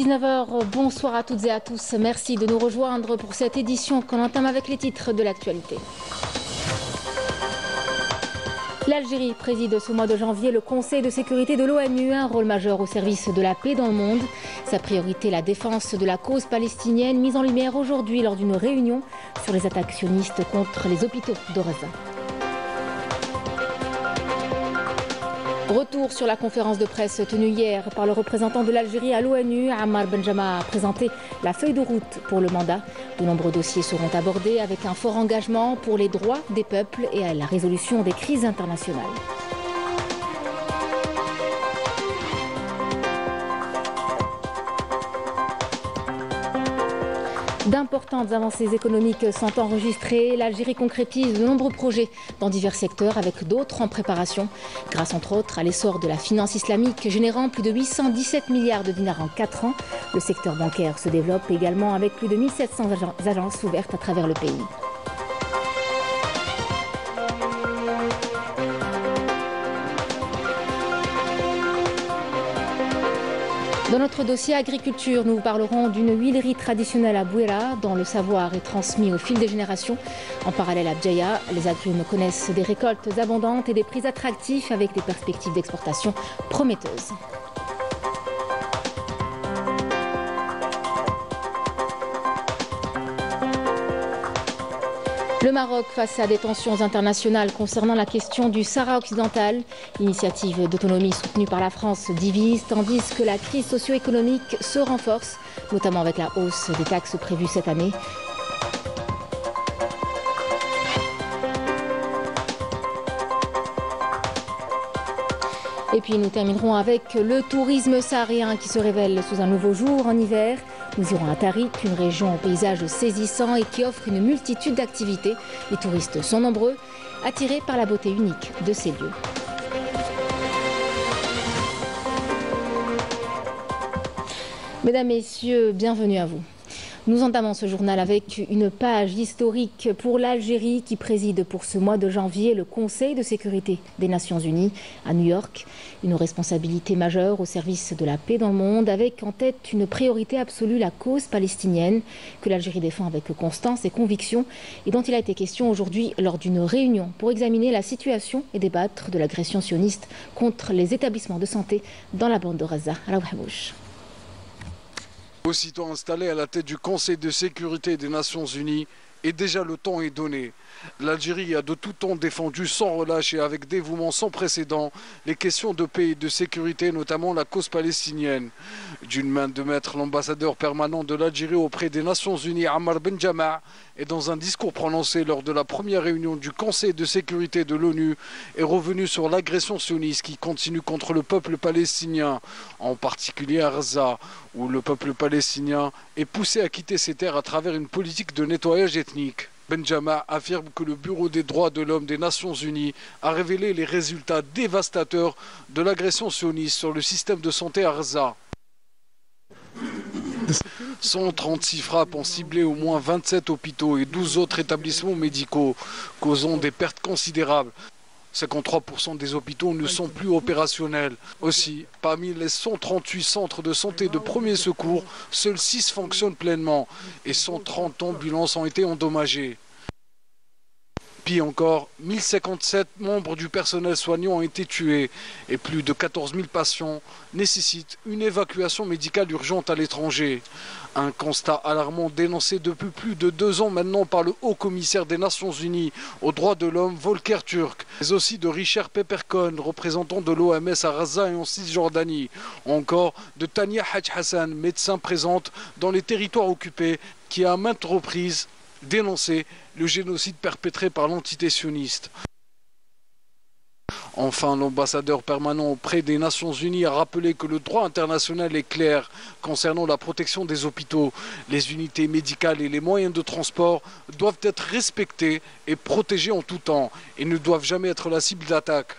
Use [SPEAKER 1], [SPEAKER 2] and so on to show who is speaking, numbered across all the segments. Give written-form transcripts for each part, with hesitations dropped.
[SPEAKER 1] 19 h, bonsoir à toutes et à tous. Merci de nous rejoindre pour cette édition qu'on entame avec les titres de l'actualité. L'Algérie préside ce mois de janvier le Conseil de sécurité de l'ONU, un rôle majeur au service de la paix dans le monde. Sa priorité, la défense de la cause palestinienne, mise en lumière aujourd'hui lors d'une réunion sur les attaques sionistes contre les hôpitaux de Gaza. Retour sur la conférence de presse tenue hier par le représentant de l'Algérie à l'ONU. Ammar Benjama a présenté la feuille de route pour le mandat. De nombreux dossiers seront abordés avec un fort engagement pour les droits des peuples et à la résolution des crises internationales. D'importantes avancées économiques sont enregistrées. L'Algérie concrétise de nombreux projets dans divers secteurs avec d'autres en préparation. Grâce entre autres à l'essor de la finance islamique générant plus de 817 milliards de dinars en 4 ans. Le secteur bancaire se développe également avec plus de 1700 agences ouvertes à travers le pays. Dans notre dossier agriculture, nous vous parlerons d'une huilerie traditionnelle à Bouira, dont le savoir est transmis au fil des générations. En parallèle à Bjaïa, les agrumes connaissent des récoltes abondantes et des prix attractifs avec des perspectives d'exportation prometteuses. Le Maroc face à des tensions internationales concernant la question du Sahara occidental. L'initiative d'autonomie soutenue par la France divise, tandis que la crise socio-économique se renforce, notamment avec la hausse des taxes prévues cette année. Et puis nous terminerons avec le tourisme saharien qui se révèle sous un nouveau jour en hiver. Nous irons à Tarik, une région au paysage saisissant et qui offre une multitude d'activités. Les touristes sont nombreux, attirés par la beauté unique de ces lieux. Mesdames, Messieurs, bienvenue à vous. Nous entamons ce journal avec une page historique pour l'Algérie qui préside pour ce mois de janvier le Conseil de sécurité des Nations Unies à New York. Une responsabilité majeure au service de la paix dans le monde avec en tête une priorité absolue, la cause palestinienne que l'Algérie défend avec constance et conviction et dont il a été question aujourd'hui lors d'une réunion pour examiner la situation et débattre de l'agression sioniste contre les établissements de santé dans la bande de Gaza.
[SPEAKER 2] Aussitôt installé à la tête du Conseil de sécurité des Nations Unies, et déjà le temps est donné. L'Algérie a de tout temps défendu sans relâche et avec dévouement sans précédent les questions de paix et de sécurité, notamment la cause palestinienne. D'une main de maître, l'ambassadeur permanent de l'Algérie auprès des Nations Unies, Ammar Benjama, et dans un discours prononcé lors de la première réunion du Conseil de sécurité de l'ONU, est revenu sur l'agression sioniste qui continue contre le peuple palestinien, en particulier à Gaza, où le peuple palestinien est poussé à quitter ses terres à travers une politique de nettoyage ethnique. Benjama affirme que le Bureau des droits de l'homme des Nations Unies a révélé les résultats dévastateurs de l'agression sioniste sur le système de santé à Gaza. 136 frappes ont ciblé au moins 27 hôpitaux et 12 autres établissements médicaux, causant des pertes considérables. 53% des hôpitaux ne sont plus opérationnels. Aussi, parmi les 138 centres de santé de premier secours, seuls 6 fonctionnent pleinement et 130 ambulances ont été endommagées. Pire encore, 1057 membres du personnel soignant ont été tués et plus de 14 000 patients nécessitent une évacuation médicale urgente à l'étranger. Un constat alarmant dénoncé depuis plus de 2 ans maintenant par le haut-commissaire des Nations Unies aux droits de l'homme, Volker Turk, mais aussi de Richard Peppercorn, représentant de l'OMS à Gaza et en Cisjordanie, ou encore de Tania Hadj Hassan, médecin présente dans les territoires occupés, qui a à maintes reprises dénoncé le génocide perpétré par l'entité sioniste. Enfin, l'ambassadeur permanent auprès des Nations Unies a rappelé que le droit international est clair concernant la protection des hôpitaux. Les unités médicales et les moyens de transport doivent être respectés et protégés en tout temps et ne doivent jamais être la cible d'attaque.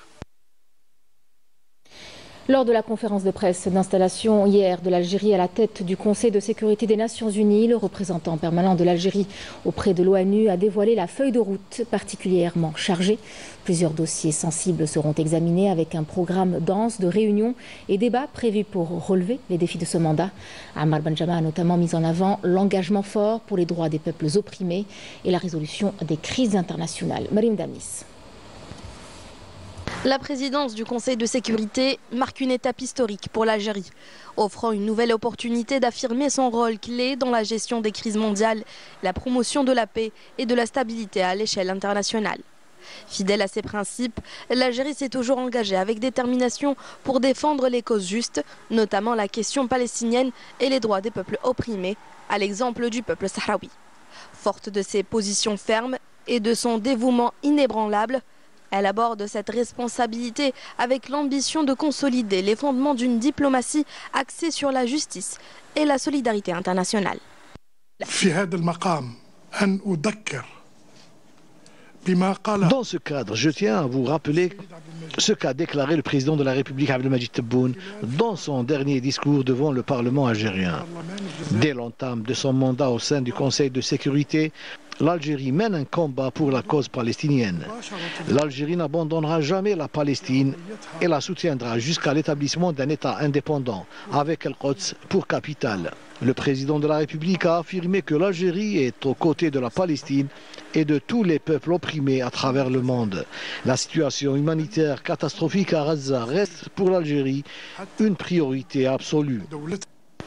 [SPEAKER 1] Lors de la conférence de presse d'installation hier de l'Algérie à la tête du Conseil de sécurité des Nations Unies, le représentant permanent de l'Algérie auprès de l'ONU a dévoilé la feuille de route particulièrement chargée. Plusieurs dossiers sensibles seront examinés avec un programme dense de réunions et débats prévus pour relever les défis de ce mandat. Ammar Benjama a notamment mis en avant l'engagement fort pour les droits des peuples opprimés et la résolution des crises internationales. Marim Damis.
[SPEAKER 3] La présidence du Conseil de sécurité marque une étape historique pour l'Algérie, offrant une nouvelle opportunité d'affirmer son rôle clé dans la gestion des crises mondiales, la promotion de la paix et de la stabilité à l'échelle internationale. Fidèle à ses principes, l'Algérie s'est toujours engagée avec détermination pour défendre les causes justes, notamment la question palestinienne et les droits des peuples opprimés, à l'exemple du peuple sahraoui. Forte de ses positions fermes et de son dévouement inébranlable, elle aborde cette responsabilité avec l'ambition de consolider les fondements d'une diplomatie axée sur la justice et la solidarité internationale.
[SPEAKER 4] Dans ce cadre, je tiens à vous rappeler ce qu'a déclaré le président de la République Abdelmadjid Tebboune dans son dernier discours devant le Parlement algérien. Dès l'entame de son mandat au sein du Conseil de sécurité, l'Algérie mène un combat pour la cause palestinienne. L'Algérie n'abandonnera jamais la Palestine et la soutiendra jusqu'à l'établissement d'un État indépendant avec El-Quds pour capitale. Le président de la République a affirmé que l'Algérie est aux côtés de la Palestine et de tous les peuples opprimés à travers le monde. La situation humanitaire catastrophique à Gaza reste pour l'Algérie une priorité absolue.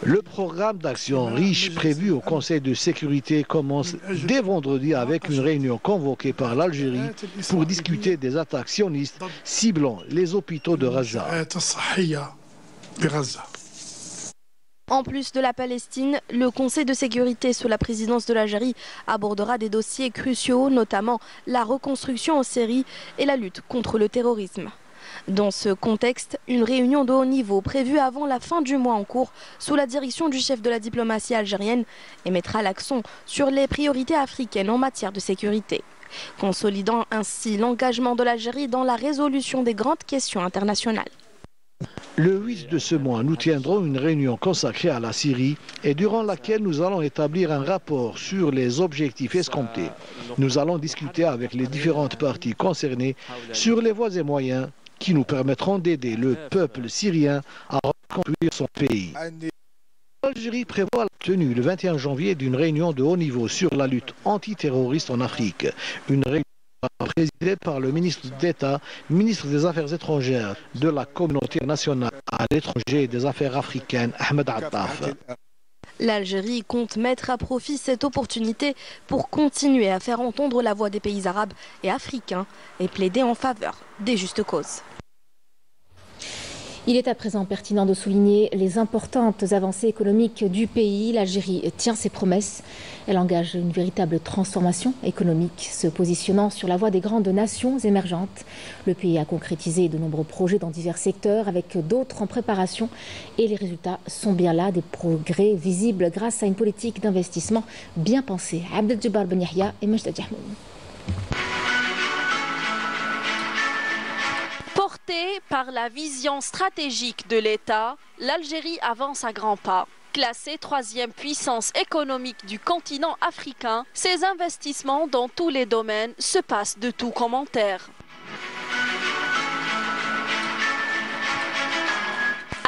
[SPEAKER 4] Le programme d'action riche prévu au Conseil de sécurité commence dès vendredi avec une réunion convoquée par l'Algérie pour discuter des attaques sionistes ciblant les hôpitaux de Gaza.
[SPEAKER 3] En plus de la Palestine, le Conseil de sécurité sous la présidence de l'Algérie abordera des dossiers cruciaux, notamment la reconstruction en Syrie et la lutte contre le terrorisme. Dans ce contexte, une réunion de haut niveau prévue avant la fin du mois en cours sous la direction du chef de la diplomatie algérienne et mettra l'accent sur les priorités africaines en matière de sécurité, consolidant ainsi l'engagement de l'Algérie dans la résolution des grandes questions internationales.
[SPEAKER 4] Le 8 de ce mois, nous tiendrons une réunion consacrée à la Syrie et durant laquelle nous allons établir un rapport sur les objectifs escomptés. Nous allons discuter avec les différentes parties concernées sur les voies et moyens qui nous permettront d'aider le peuple syrien à reconstruire son pays. L'Algérie prévoit la tenue le 21 janvier d'une réunion de haut niveau sur la lutte antiterroriste en Afrique. Une réunion présidée par le ministre d'État, ministre des Affaires étrangères de la communauté nationale à l'étranger et des Affaires africaines, Ahmed Attaf.
[SPEAKER 3] L'Algérie compte mettre à profit cette opportunité pour continuer à faire entendre la voix des pays arabes et africains et plaider en faveur des justes causes.
[SPEAKER 1] Il est à présent pertinent de souligner les importantes avancées économiques du pays. L'Algérie tient ses promesses. Elle engage une véritable transformation économique, se positionnant sur la voie des grandes nations émergentes. Le pays a concrétisé de nombreux projets dans divers secteurs, avec d'autres en préparation. Et les résultats sont bien là, des progrès visibles grâce à une politique d'investissement bien pensée. Abdeljabar Ben Yahya et Majda Jahmoun.
[SPEAKER 5] Portée par la vision stratégique de l'État, l'Algérie avance à grands pas. Classée 3e puissance économique du continent africain, ses investissements dans tous les domaines se passent de tout commentaire.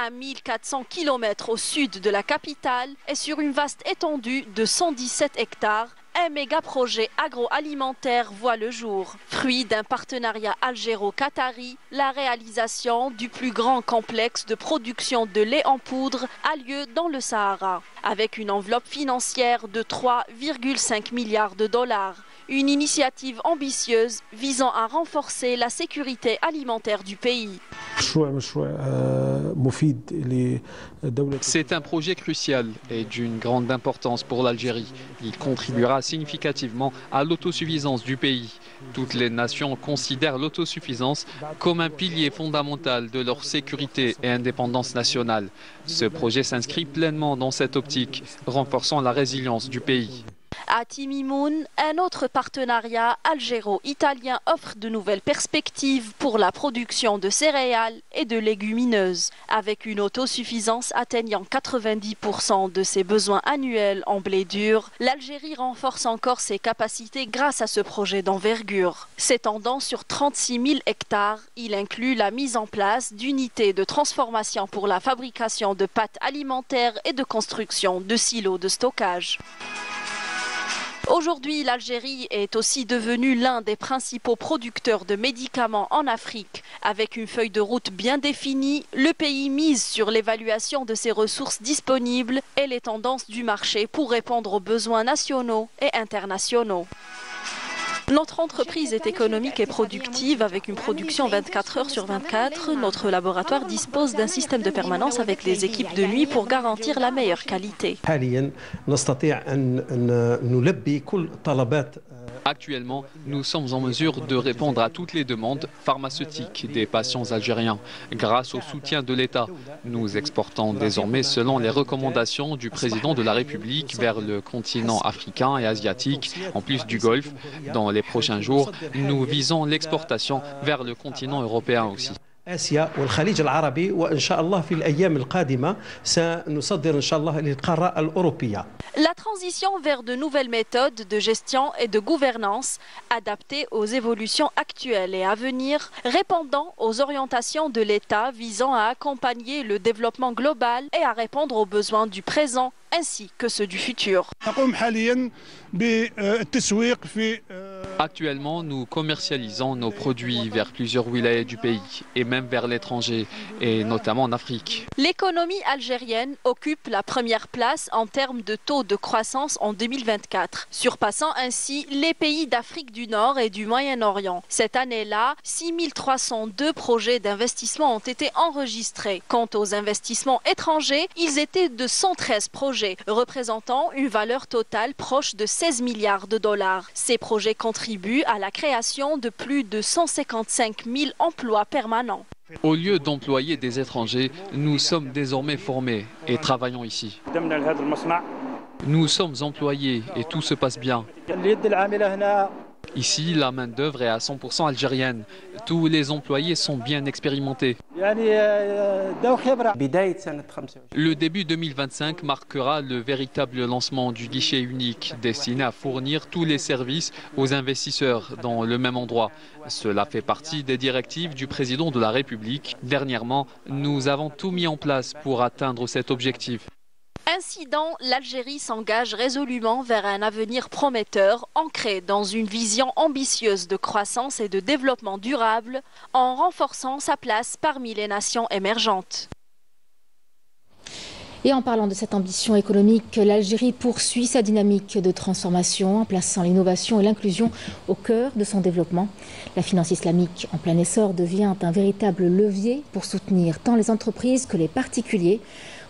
[SPEAKER 5] À 1400 km au sud de la capitale et sur une vaste étendue de 117 hectares, un méga-projet agroalimentaire voit le jour. Fruit d'un partenariat algéro-qatari, la réalisation du plus grand complexe de production de lait en poudre a lieu dans le Sahara, avec une enveloppe financière de 3,5 milliards de dollars. Une initiative ambitieuse visant à renforcer la sécurité alimentaire du pays.
[SPEAKER 6] C'est un projet crucial et d'une grande importance pour l'Algérie. Il contribuera significativement à l'autosuffisance du pays. Toutes les nations considèrent l'autosuffisance comme un pilier fondamental de leur sécurité et indépendance nationale. Ce projet s'inscrit pleinement dans cette optique, renforçant la résilience du pays.
[SPEAKER 5] À Timimoun, un autre partenariat algéro-italien offre de nouvelles perspectives pour la production de céréales et de légumineuses. Avec une autosuffisance atteignant 90% de ses besoins annuels en blé dur, l'Algérie renforce encore ses capacités grâce à ce projet d'envergure. S'étendant sur 36 000 hectares, il inclut la mise en place d'unités de transformation pour la fabrication de pâtes alimentaires et de construction de silos de stockage. Aujourd'hui, l'Algérie est aussi devenue l'un des principaux producteurs de médicaments en Afrique. Avec une feuille de route bien définie, le pays mise sur l'évaluation de ses ressources disponibles et les tendances du marché pour répondre aux besoins nationaux et internationaux. Notre entreprise est économique et productive avec une production 24 heures sur 24. Notre laboratoire dispose d'un système de permanence avec les équipes de nuit pour garantir la meilleure qualité.
[SPEAKER 6] Actuellement, nous sommes en mesure de répondre à toutes les demandes pharmaceutiques des patients algériens. Grâce au soutien de l'État, nous exportons désormais selon les recommandations du président de la République vers le continent africain et asiatique, en plus du Golfe. Dans les prochains jours, nous visons l'exportation vers le continent européen aussi.
[SPEAKER 7] آسيا والخليج العربي وإن شاء الله في الأيام القادمة سنصدر إن شاء الله للقارة الأوروبية.
[SPEAKER 5] La transition vers de nouvelles méthodes de gestion et de gouvernance adaptées aux évolutions actuelles et à venir, répondant aux orientations de l'État visant à accompagner le développement global et à répondre aux besoins du présent ainsi que ceux du futur.
[SPEAKER 6] Actuellement, nous commercialisons nos produits vers plusieurs wilayas du pays et même vers l'étranger, et notamment en Afrique.
[SPEAKER 5] L'économie algérienne occupe la première place en termes de taux de croissance en 2024, surpassant ainsi les pays d'Afrique du Nord et du Moyen-Orient. Cette année-là, 6 302 projets d'investissement ont été enregistrés. Quant aux investissements étrangers, ils étaient de 113 projets, représentant une valeur totale proche de 16 milliards de dollars. Ces projets contribuent à la création de plus de 155 000 emplois permanents.
[SPEAKER 6] Au lieu d'employer des étrangers, nous sommes désormais formés et travaillons ici. Nous sommes employés et tout se passe bien. Ici, la main-d'œuvre est à 100% algérienne. Tous les employés sont bien expérimentés. Le début 2025 marquera le véritable lancement du guichet unique destiné à fournir tous les services aux investisseurs dans le même endroit. Cela fait partie des directives du président de la République. Dernièrement, nous avons tout mis en place pour atteindre cet objectif.
[SPEAKER 5] Ainsi donc, l'Algérie s'engage résolument vers un avenir prometteur, ancré dans une vision ambitieuse de croissance et de développement durable, en renforçant sa place parmi les nations émergentes.
[SPEAKER 1] Et en parlant de cette ambition économique, l'Algérie poursuit sa dynamique de transformation en plaçant l'innovation et l'inclusion au cœur de son développement. La finance islamique en plein essor devient un véritable levier pour soutenir tant les entreprises que les particuliers.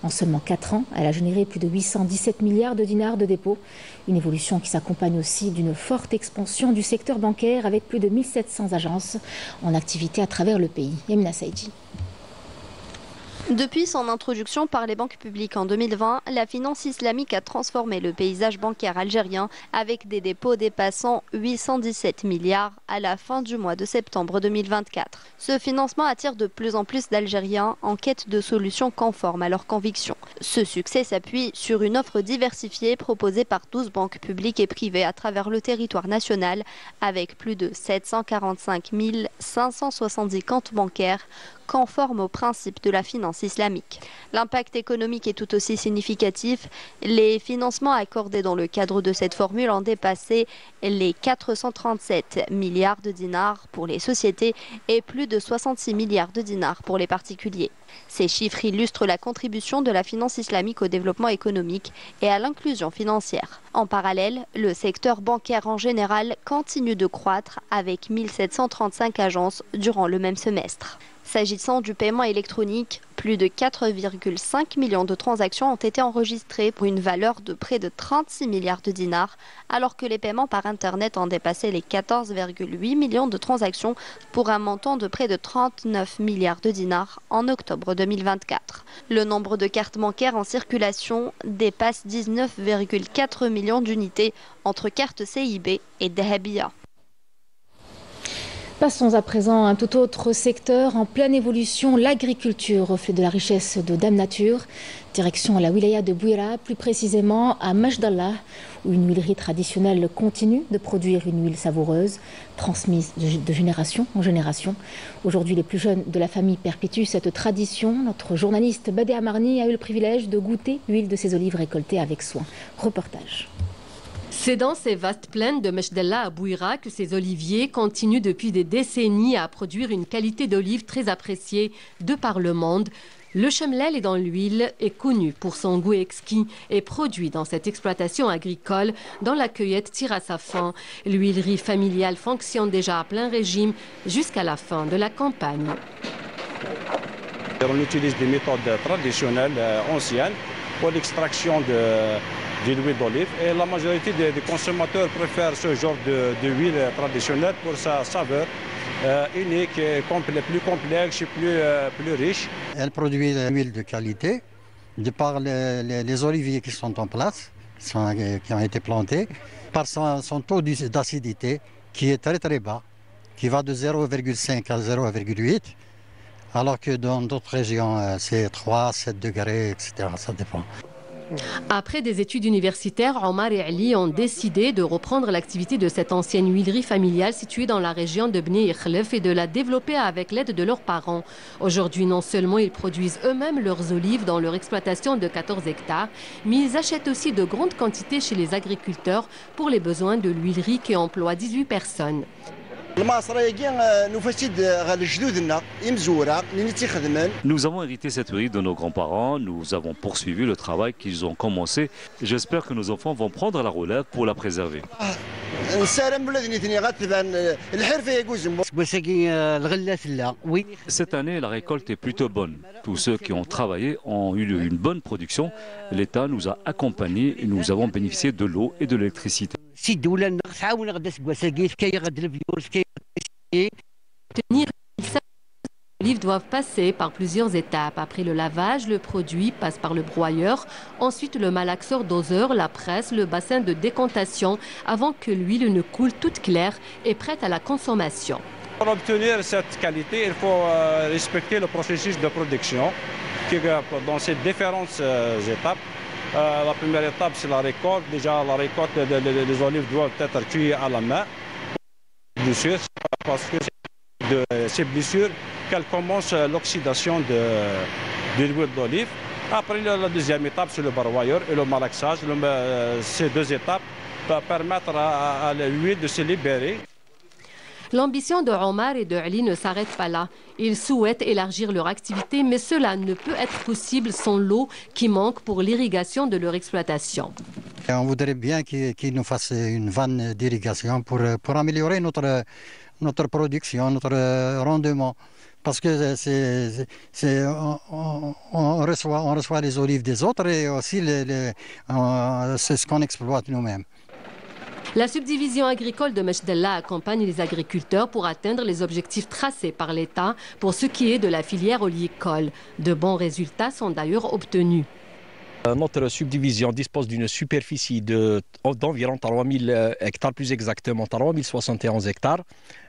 [SPEAKER 1] En seulement 4 ans, elle a généré plus de 817 milliards de dinars de dépôts. Une évolution qui s'accompagne aussi d'une forte expansion du secteur bancaire avec plus de 1700 agences en activité à travers le pays. Yamina Saïdi.
[SPEAKER 3] Depuis son introduction par les banques publiques en 2020, la finance islamique a transformé le paysage bancaire algérien avec des dépôts dépassant 817 milliards à la fin du mois de septembre 2024. Ce financement attire de plus en plus d'Algériens en quête de solutions conformes à leurs convictions. Ce succès s'appuie sur une offre diversifiée proposée par 12 banques publiques et privées à travers le territoire national avec plus de 745 570 comptes bancaires conformes aux principes de la finance islamique. L'impact économique est tout aussi significatif. Les financements accordés dans le cadre de cette formule ont dépassé les 437 milliards de dinars pour les sociétés et plus de 66 milliards de dinars pour les particuliers. Ces chiffres illustrent la contribution de la finance islamique au développement économique et à l'inclusion financière. En parallèle, le secteur bancaire en général continue de croître avec 1735 agences durant le même semestre. S'agissant du paiement électronique, Plus de 4,5 millions de transactions ont été enregistrées pour une valeur de près de 36 milliards de dinars, alors que les paiements par Internet ont dépassé les 14,8 millions de transactions pour un montant de près de 39 milliards de dinars en octobre 2024. Le nombre de cartes bancaires en circulation dépasse 19,4 millions d'unités entre cartes CIB et Dahabia.
[SPEAKER 1] Passons à présent à un tout autre secteur en pleine évolution, l'agriculture, reflet de la richesse de Dame Nature. Direction la wilaya de Bouira, plus précisément à Majdallah, où une huilerie traditionnelle continue de produire une huile savoureuse, transmise de génération en génération. Aujourd'hui, les plus jeunes de la famille perpétuent cette tradition. Notre journaliste Badé Amarni a eu le privilège de goûter l'huile de ces olives récoltées avec soin. Reportage.
[SPEAKER 8] C'est dans ces vastes plaines de Majdallah à Bouira que ces oliviers continuent depuis des décennies à produire une qualité d'olive très appréciée de par le monde. Le chemlel dans l'huile est connu pour son goût exquis et produit dans cette exploitation agricole dont la cueillette tire à sa fin. L'huilerie familiale fonctionne déjà à plein régime jusqu'à la fin de la campagne.
[SPEAKER 9] On utilise des méthodes traditionnelles anciennes pour l'extraction de l'huile d'olive et la majorité des consommateurs préfèrent ce genre d'huile traditionnelle pour sa saveur unique, plus complexe et plus riche.
[SPEAKER 10] Elle produit une huile de qualité de par les oliviers qui sont en place, qui ont été plantés, par son taux d'acidité qui est très très bas, qui va de 0,5 à 0,8, alors que dans d'autres régions c'est 3, 7 degrés, etc. Ça dépend.
[SPEAKER 8] Après des études universitaires, Omar et Ali ont décidé de reprendre l'activité de cette ancienne huilerie familiale située dans la région de Bni Ikhlef et de la développer avec l'aide de leurs parents. Aujourd'hui, non seulement ils produisent eux-mêmes leurs olives dans leur exploitation de 14 hectares, mais ils achètent aussi de grandes quantités chez les agriculteurs pour les besoins de l'huilerie qui emploie 18 personnes.
[SPEAKER 11] Nous avons hérité cette huilerie de nos grands-parents, nous avons poursuivi le travail qu'ils ont commencé. J'espère que nos enfants vont prendre la relève pour la préserver. Cette année, la récolte est plutôt bonne. Tous ceux qui ont travaillé ont eu une bonne production. L'État nous a accompagnés et nous avons bénéficié de l'eau et de l'électricité.
[SPEAKER 8] Les olives doivent passer par plusieurs étapes. Après le lavage, le produit passe par le broyeur, ensuite le malaxeur doseur, la presse, le bassin de décantation, avant que l'huile ne coule toute claire et prête à la consommation.
[SPEAKER 9] Pour obtenir cette qualité, il faut respecter le processus de production dans ces différentes étapes. La première étape, c'est la récolte. Déjà, la récolte des olives doivent être cueillies à la main. Blessures, parce que c'est de ces blessures qu'elle commence l'oxydation de l'huile d'olive. Après, la deuxième étape, c'est le broyeur et le malaxage. Ces deux étapes peuvent permettre à l'huile de se libérer.
[SPEAKER 8] L'ambition de Omar et de Ali ne s'arrête pas là. Ils souhaitent élargir leur activité, mais cela ne peut être possible sans l'eau qui manque pour l'irrigation de leur exploitation.
[SPEAKER 10] On voudrait bien qu'ils nous fassent une vanne d'irrigation pour améliorer notre production, notre rendement. Parce que on reçoit les olives des autres et aussi c'est ce qu'on exploite nous-mêmes.
[SPEAKER 8] La subdivision agricole de Majdallah accompagne les agriculteurs pour atteindre les objectifs tracés par l'État pour ce qui est de la filière oléicole. De bons résultats sont d'ailleurs obtenus.
[SPEAKER 12] Notre subdivision dispose d'une superficie d'environ 3000 hectares, plus exactement 3071 hectares,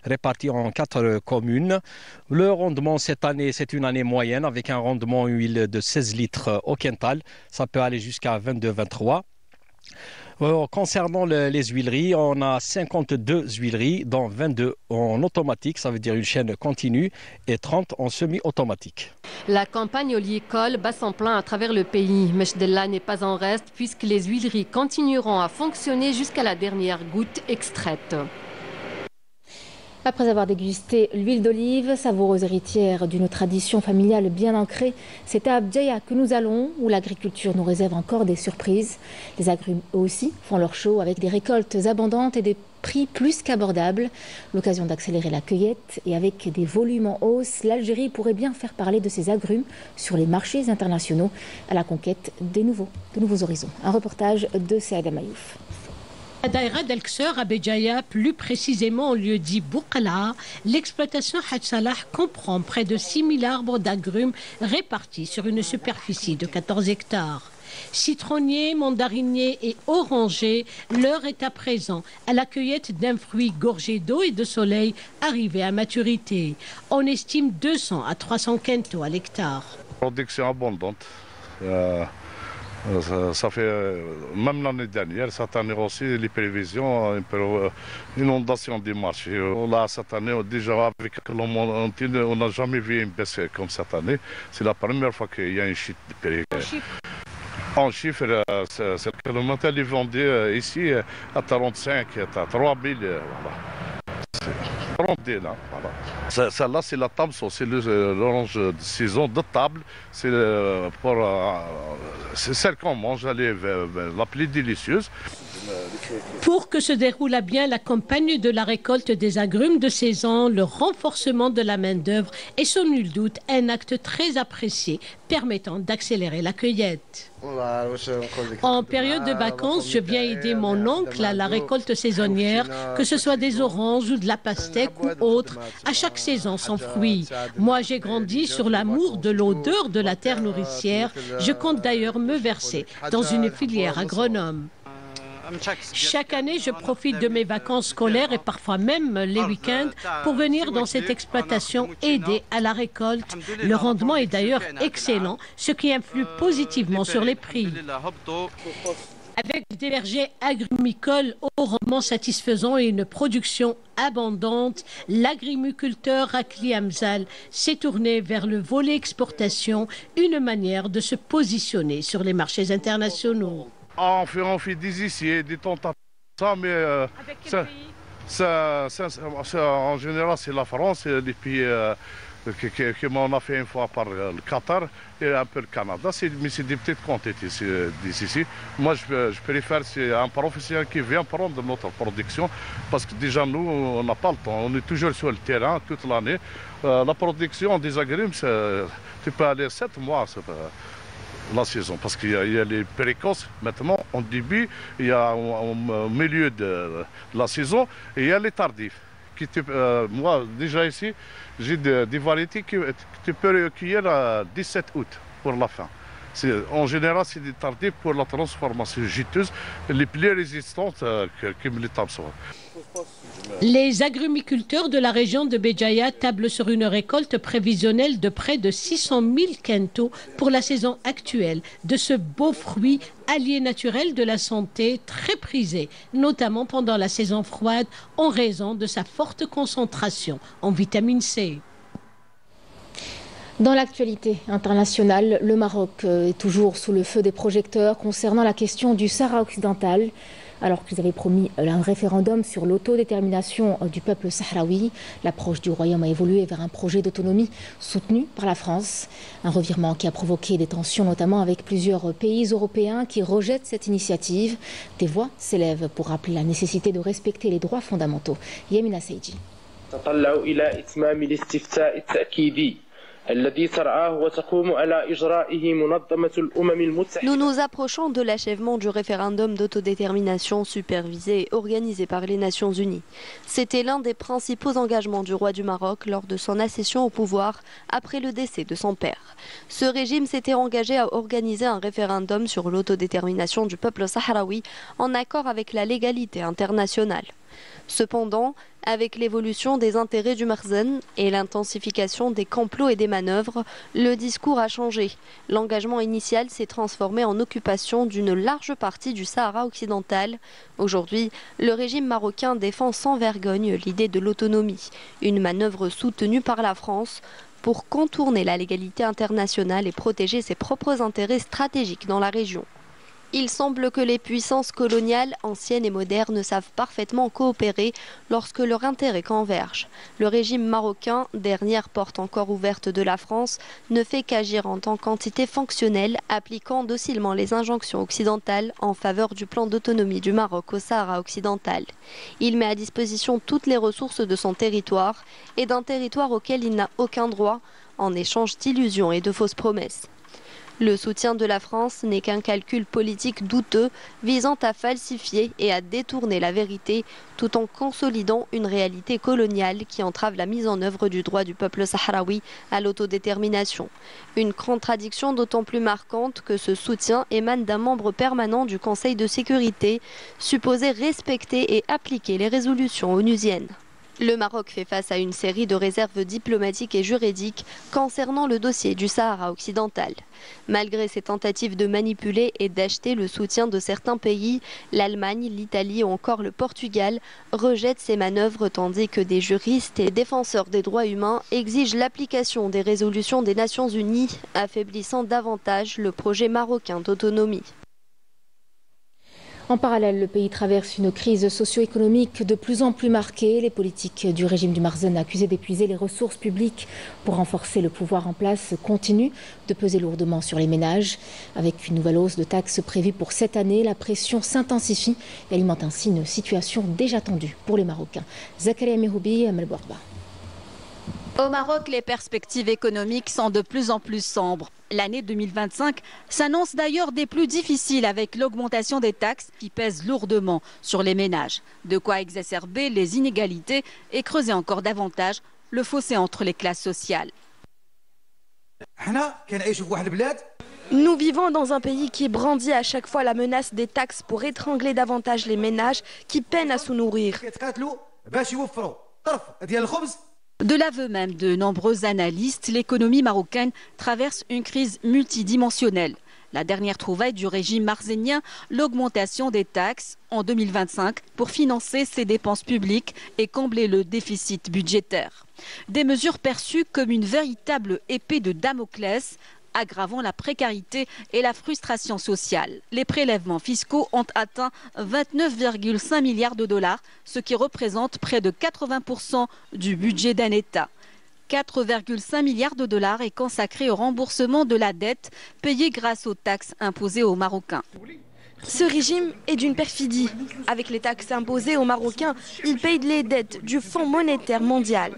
[SPEAKER 12] répartis en 4 communes. Le rendement cette année, c'est une année moyenne avec un rendement huile de 16 litres au quintal. Ça peut aller jusqu'à 22-23. Concernant les huileries, on a 52 huileries, dont 22 en automatique, ça veut dire une chaîne continue, et 30 en semi-automatique.
[SPEAKER 8] La campagne oléicole bat son plein à travers le pays. Majdallah n'est pas en reste puisque les huileries continueront à fonctionner jusqu'à la dernière goutte extraite.
[SPEAKER 1] Après avoir dégusté l'huile d'olive, savoureuse héritière d'une tradition familiale bien ancrée, c'est à Béjaïa que nous allons, où l'agriculture nous réserve encore des surprises. Les agrumes aussi font leur show avec des récoltes abondantes et des prix plus qu'abordables. L'occasion d'accélérer la cueillette et avec des volumes en hausse, l'Algérie pourrait bien faire parler de ses agrumes sur les marchés internationaux à la conquête de nouveaux horizons. Un reportage de Saïda Mayouf.
[SPEAKER 13] À Daïra d'El-Kseur, à Béjaïa, plus précisément au lieu dit Bouqala, l'exploitation Hadj Salah comprend près de 6000 arbres d'agrumes répartis sur une superficie de 14 hectares. Citronniers, mandariniers et orangers, l'heure est à présent à la cueillette d'un fruit gorgé d'eau et de soleil arrivé à maturité. On estime 200 à 300 quintaux à l'hectare.
[SPEAKER 14] Production abondante. Ça fait, même l'année dernière, cette année aussi, les prévisions, inondation des marchés. Là, cette année, déjà avec le monde entier, on n'a jamais vu une baisse comme cette année. C'est la première fois qu'il y a une chute de prix. En chiffre, c'est que le montant est vendu ici à 35, à 3000. Voilà. 30 là, voilà. Celle-là, c'est la table, c'est l'orange de saison de table. C'est celle qu'on mange, elle est la plus délicieuse.
[SPEAKER 13] Pour que se déroule à bien la campagne de la récolte des agrumes de saison, le renforcement de la main-d'œuvre est sans nul doute un acte très apprécié permettant d'accélérer la cueillette. En période de vacances, je viens aider mon oncle à la récolte saisonnière, que ce soit des oranges ou de la pastèque ou autre, à chaque saison son fruit. Moi, j'ai grandi sur l'amour de l'odeur de la terre nourricière. Je compte d'ailleurs me verser dans une filière agronome. Chaque année, je profite de mes vacances scolaires et parfois même les week-ends pour venir dans cette exploitation aider à la récolte. Le rendement est d'ailleurs excellent, ce qui influe positivement sur les prix. Avec des vergers agrumicoles au rendement satisfaisant et une production abondante, l'agrumiculteur Rakli Hamzal s'est tourné vers le volet exportation, une manière de se positionner sur les marchés internationaux.
[SPEAKER 14] On fait des essais, des tentatives, mais en général c'est la France et les pays qu'on a fait une fois par le Qatar et un peu le Canada, mais c'est des petites quantités d'ici. Moi je préfère c'est un professionnel qui vient prendre notre production parce que déjà nous on n'a pas le temps, on est toujours sur le terrain toute l'année. La production des agrumes, tu peux aller 7 mois. La saison, parce qu'il y a les précoces maintenant en début, il y a au milieu de la saison et il y a les tardifs. Moi déjà ici, j'ai des variétés que tu peux recueillir à 17 août pour la fin. En général, c'est des tardifs pour la transformation juteuse, les plus résistantes que les tamsons.
[SPEAKER 13] Les agrumiculteurs de la région de Béjaïa tablent sur une récolte prévisionnelle de près de 600 000 quintaux pour la saison actuelle de ce beau fruit allié naturel de la santé très prisé, notamment pendant la saison froide en raison de sa forte concentration en vitamine C.
[SPEAKER 1] Dans l'actualité internationale, le Maroc est toujours sous le feu des projecteurs concernant la question du Sahara occidental. Alors qu'ils avaient promis un référendum sur l'autodétermination du peuple sahraoui, l'approche du royaume a évolué vers un projet d'autonomie soutenu par la France. Un revirement qui a provoqué des tensions, notamment avec plusieurs pays européens qui rejettent cette initiative. Des voix s'élèvent pour rappeler la nécessité de respecter les droits fondamentaux. Yamina Seydji.
[SPEAKER 3] Nous nous approchons de l'achèvement du référendum d'autodétermination supervisé et organisé par les Nations Unies. C'était l'un des principaux engagements du roi du Maroc lors de son accession au pouvoir après le décès de son père. Ce régime s'était engagé à organiser un référendum sur l'autodétermination du peuple sahraoui en accord avec la légalité internationale. Cependant, avec l'évolution des intérêts du Makhzen et l'intensification des complots et des manœuvres, le discours a changé. L'engagement initial s'est transformé en occupation d'une large partie du Sahara occidental. Aujourd'hui, le régime marocain défend sans vergogne l'idée de l'autonomie, une manœuvre soutenue par la France pour contourner la légalité internationale et protéger ses propres intérêts stratégiques dans la région. Il semble que les puissances coloniales, anciennes et modernes, savent parfaitement coopérer lorsque leur intérêt converge. Le régime marocain, dernière porte encore ouverte de la France, ne fait qu'agir en tant qu'entité fonctionnelle, appliquant docilement les injonctions occidentales en faveur du plan d'autonomie du Maroc au Sahara occidental. Il met à disposition toutes les ressources de son territoire et d'un territoire auquel il n'a aucun droit, en échange d'illusions et de fausses promesses. Le soutien de la France n'est qu'un calcul politique douteux visant à falsifier et à détourner la vérité tout en consolidant une réalité coloniale qui entrave la mise en œuvre du droit du peuple sahraoui à l'autodétermination. Une contradiction d'autant plus marquante que ce soutien émane d'un membre permanent du Conseil de sécurité, supposé respecter et appliquer les résolutions onusiennes. Le Maroc fait face à une série de réserves diplomatiques et juridiques concernant le dossier du Sahara occidental. Malgré ses tentatives de manipuler et d'acheter le soutien de certains pays, l'Allemagne, l'Italie ou encore le Portugal rejettent ces manœuvres tandis que des juristes et défenseurs des droits humains exigent l'application des résolutions des Nations Unies, affaiblissant davantage le projet marocain d'autonomie.
[SPEAKER 1] En parallèle, le pays traverse une crise socio-économique de plus en plus marquée. Les politiques du régime du Marzen, accusés d'épuiser les ressources publiques pour renforcer le pouvoir en place, continuent de peser lourdement sur les ménages. Avec une nouvelle hausse de taxes prévue pour cette année, la pression s'intensifie et alimente ainsi une situation déjà tendue pour les Marocains. Zakaria Mehoubi, Amel Bouarba.
[SPEAKER 5] Au Maroc, les perspectives économiques sont de plus en plus sombres. L'année 2025 s'annonce d'ailleurs des plus difficiles avec l'augmentation des taxes qui pèsent lourdement sur les ménages. De quoi exacerber les inégalités et creuser encore davantage le fossé entre les classes sociales.
[SPEAKER 3] Nous vivons dans un pays qui brandit à chaque fois la menace des taxes pour étrangler davantage les ménages qui peinent à se nourrir.
[SPEAKER 5] De l'aveu même de nombreux analystes, l'économie marocaine traverse une crise multidimensionnelle. La dernière trouvaille du régime marzénien, l'augmentation des taxes en 2025 pour financer ses dépenses publiques et combler le déficit budgétaire. Des mesures perçues comme une véritable épée de Damoclès, aggravant la précarité et la frustration sociale. Les prélèvements fiscaux ont atteint 29,5 milliards de dollars, ce qui représente près de 80% du budget d'un État. 4,5 milliards de dollars est consacré au remboursement de la dette payée grâce aux taxes imposées aux Marocains.
[SPEAKER 3] Ce régime est d'une perfidie. Avec les taxes imposées aux Marocains, il paye les dettes du Fonds monétaire mondial.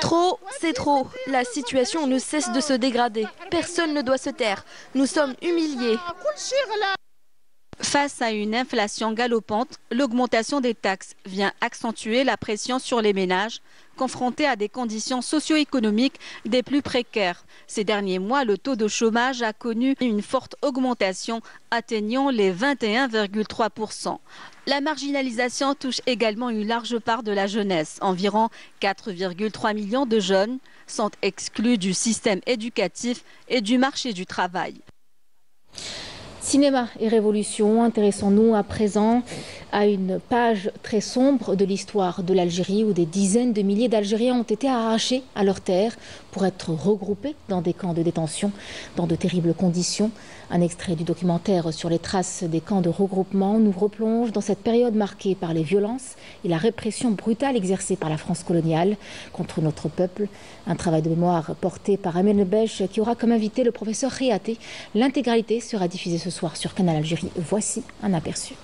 [SPEAKER 3] Trop, c'est trop. La situation ne cesse de se dégrader. Personne ne doit se taire. Nous sommes humiliés.
[SPEAKER 5] Face à une inflation galopante, l'augmentation des taxes vient accentuer la pression sur les ménages, confrontés à des conditions socio-économiques des plus précaires. Ces derniers mois, le taux de chômage a connu une forte augmentation, atteignant les 21,3%. La marginalisation touche également une large part de la jeunesse. Environ 4,3 millions de jeunes sont exclus du système éducatif et du marché du travail.
[SPEAKER 1] Cinéma et révolution, intéressons-nous à présent à une page très sombre de l'histoire de l'Algérie où des dizaines de milliers d'Algériens ont été arrachés à leurs terres pour être regroupés dans des camps de détention dans de terribles conditions. Un extrait du documentaire sur les traces des camps de regroupement nous replonge dans cette période marquée par les violences et la répression brutale exercée par la France coloniale contre notre peuple. Un travail de mémoire porté par Amir Nebech qui aura comme invité le professeur Réaté. L'intégralité sera diffusée ce soir sur Canal Algérie. Voici un aperçu.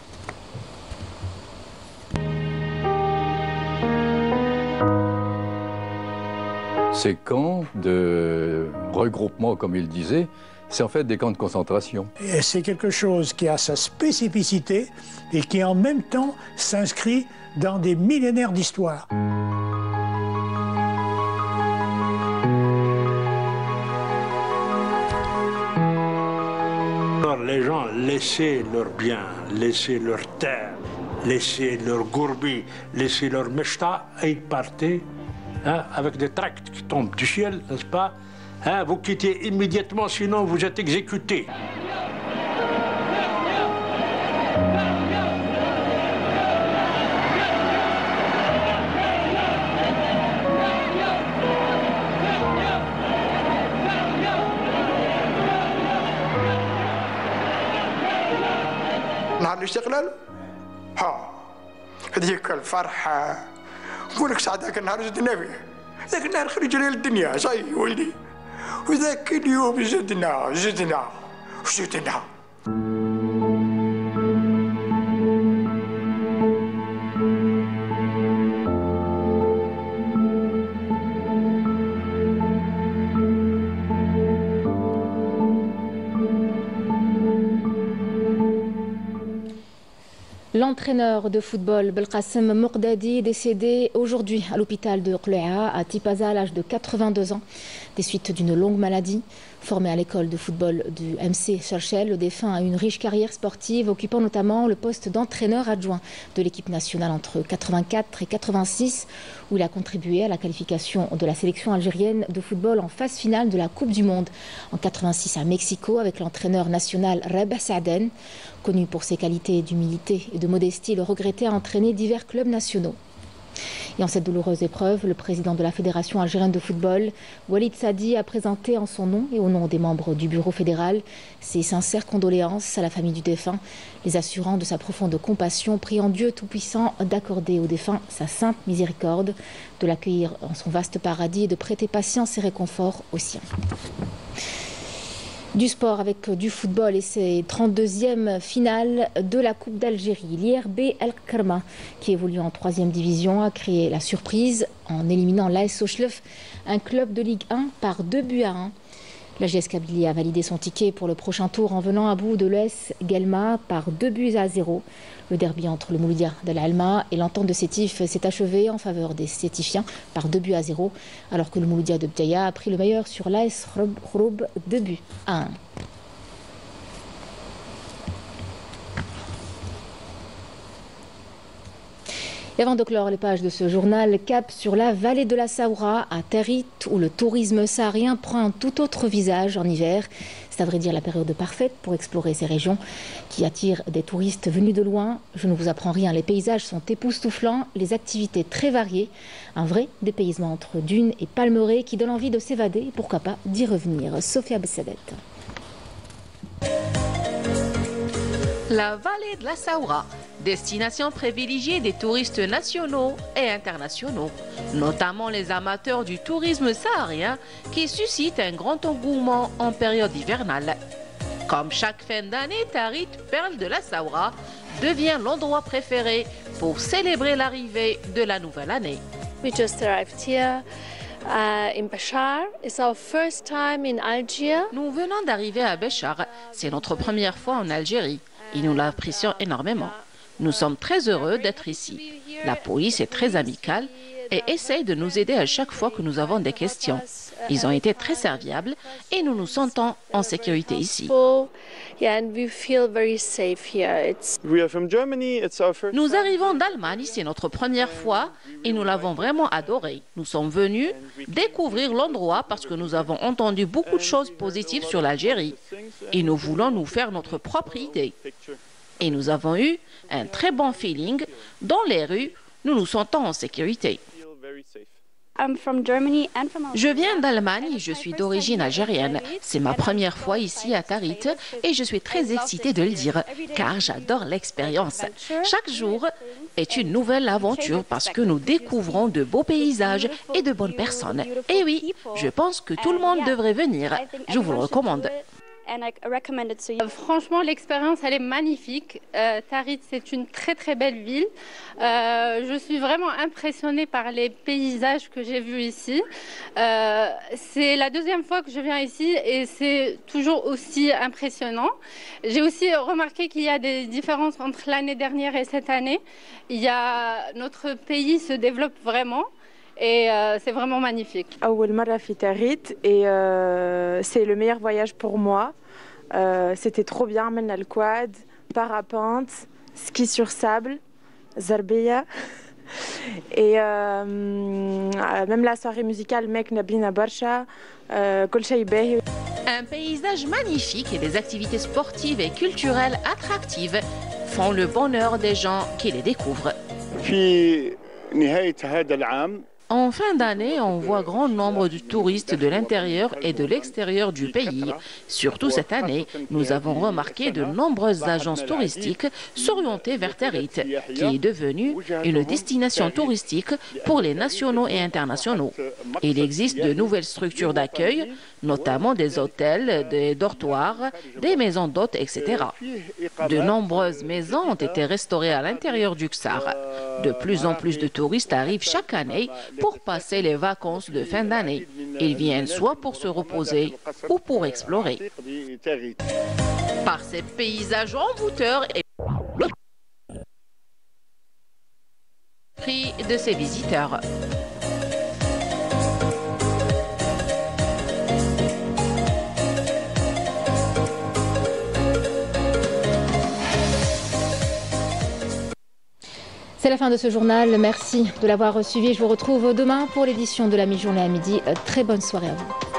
[SPEAKER 15] Ces camps de regroupement, comme il disait, c'est en fait des camps de concentration.
[SPEAKER 16] C'est quelque chose qui a sa spécificité et qui en même temps s'inscrit dans des millénaires d'histoire.
[SPEAKER 17] Les gens laissaient leurs biens, laissaient leurs terres, laissaient leurs gourbi, laissaient leurs mechta et ils partaient avec des tracts qui tombent du ciel, n'est-ce pas? Vous quittez immédiatement, sinon vous êtes exécutés.
[SPEAKER 18] نهار الاستقلال ها هذيك الفرحة نقول لك ساعة ذاك النهار زدنا فيه ذاك النهار خرجنا للدنيا صاي ولدي وذاك اليوم زدنا
[SPEAKER 1] L'entraîneur de football Belkacem Moqdadi décédé aujourd'hui à l'hôpital de Qloua à Tipaza à l'âge de 82 ans des suites d'une longue maladie. Formé à l'école de football du MC Cherchel, le défunt a une riche carrière sportive, occupant notamment le poste d'entraîneur adjoint de l'équipe nationale entre 84 et 86, où il a contribué à la qualification de la sélection algérienne de football en phase finale de la Coupe du Monde en 86 à Mexico avec l'entraîneur national Rabah Saaden. Connu pour ses qualités d'humilité et de modestie, le regretté a entraîné divers clubs nationaux. Et en cette douloureuse épreuve, le président de la Fédération algérienne de football, Walid Sadi, a présenté en son nom et au nom des membres du bureau fédéral ses sincères condoléances à la famille du défunt, les assurant de sa profonde compassion, priant Dieu Tout-Puissant d'accorder au défunt sa sainte miséricorde, de l'accueillir en son vaste paradis et de prêter patience et réconfort aux siens. Du sport avec du football et ses 32e finales de la Coupe d'Algérie. L'IRB El Kerma, qui évolue en 3e division, a créé la surprise en éliminant l'AS Sochlef, un club de Ligue 1 par 2-1. La GS Kabylie a validé son ticket pour le prochain tour en venant à bout de l'ES Guelma par 2-0. Le derby entre le Mouloudia d'Al Alma et l'entente de Sétif s'est achevé en faveur des Sétifiens par 2-0, alors que le Mouloudia de Bdaya a pris le meilleur sur l'AS Khroub 2-1. Et avant de clore les pages de ce journal, cap sur la vallée de la Saoura, à Tarit, où le tourisme saharien prend un tout autre visage en hiver. C'est à vrai dire la période parfaite pour explorer ces régions qui attirent des touristes venus de loin. Je ne vous apprends rien, les paysages sont époustouflants, les activités très variées. Un vrai dépaysement entre dunes et palmeraies qui donne envie de s'évader et pourquoi pas d'y revenir. Sophia Bessedet.
[SPEAKER 19] La vallée de la Saoura, destination privilégiée des touristes nationaux et internationaux, notamment les amateurs du tourisme saharien qui suscite un grand engouement en période hivernale. Comme chaque fin d'année, Tarit, perle de la Saoura, devient l'endroit préféré pour célébrer l'arrivée de la nouvelle année.
[SPEAKER 20] We just arrived here. In Béchar. It's our first time in Algiers.
[SPEAKER 19] Nous venons d'arriver à Béchar. C'est notre première fois en Algérie et nous l'apprécions énormément. Nous sommes très heureux d'être ici. La police est très amicale et essaye de nous aider à chaque fois que nous avons des questions. Ils ont été très serviables et nous nous sentons en sécurité ici. Nous arrivons d'Allemagne, c'est notre première fois et nous l'avons vraiment adoré. Nous sommes venus découvrir l'endroit parce que nous avons entendu beaucoup de choses positives sur l'Algérie et nous voulons nous faire notre propre idée. Et nous avons eu un très bon feeling. Dans les rues, nous nous sentons en sécurité. Je viens d'Allemagne et je suis d'origine algérienne. C'est ma première fois ici à Tarit et je suis très excitée de le dire car j'adore l'expérience. Chaque jour est une nouvelle aventure parce que nous découvrons de beaux paysages et de bonnes personnes. Et oui, je pense que tout le monde devrait venir. Je vous le recommande.
[SPEAKER 21] Franchement, l'expérience, elle est magnifique. Tarit, c'est une très très belle ville. Je suis vraiment impressionnée par les paysages que j'ai vus ici. C'est la deuxième fois que je viens ici et c'est toujours aussi impressionnant. J'ai aussi remarqué qu'il y a des différences entre l'année dernière et cette année. Notre pays se développe vraiment. Et c'est vraiment magnifique.
[SPEAKER 22] Et c'est le meilleur voyage pour moi. C'était trop bien, Melna le quad, parapente, ski sur sable, Zarbeya. Et même la soirée musicale, Mek Nabina Barsha, Kolchaïbeh.
[SPEAKER 19] Un paysage magnifique et des activités sportives et culturelles attractives font le bonheur des gens qui les découvrent. En fin d'année, on voit grand nombre de touristes de l'intérieur et de l'extérieur du pays. Surtout cette année, nous avons remarqué de nombreuses agences touristiques s'orienter vers Tarit, qui est devenue une destination touristique pour les nationaux et internationaux. Il existe de nouvelles structures d'accueil, notamment des hôtels, des dortoirs, des maisons d'hôtes, etc. De nombreuses maisons ont été restaurées à l'intérieur du Ksar. De plus en plus de touristes arrivent chaque année pour passer les vacances de fin d'année. Ils viennent soit pour se reposer ou pour explorer. Par ces paysages envoûteurs et prix de ses visiteurs.
[SPEAKER 1] C'est la fin de ce journal. Merci de l'avoir suivi. Je vous retrouve demain pour l'édition de la mi-journée à midi. Très bonne soirée à vous.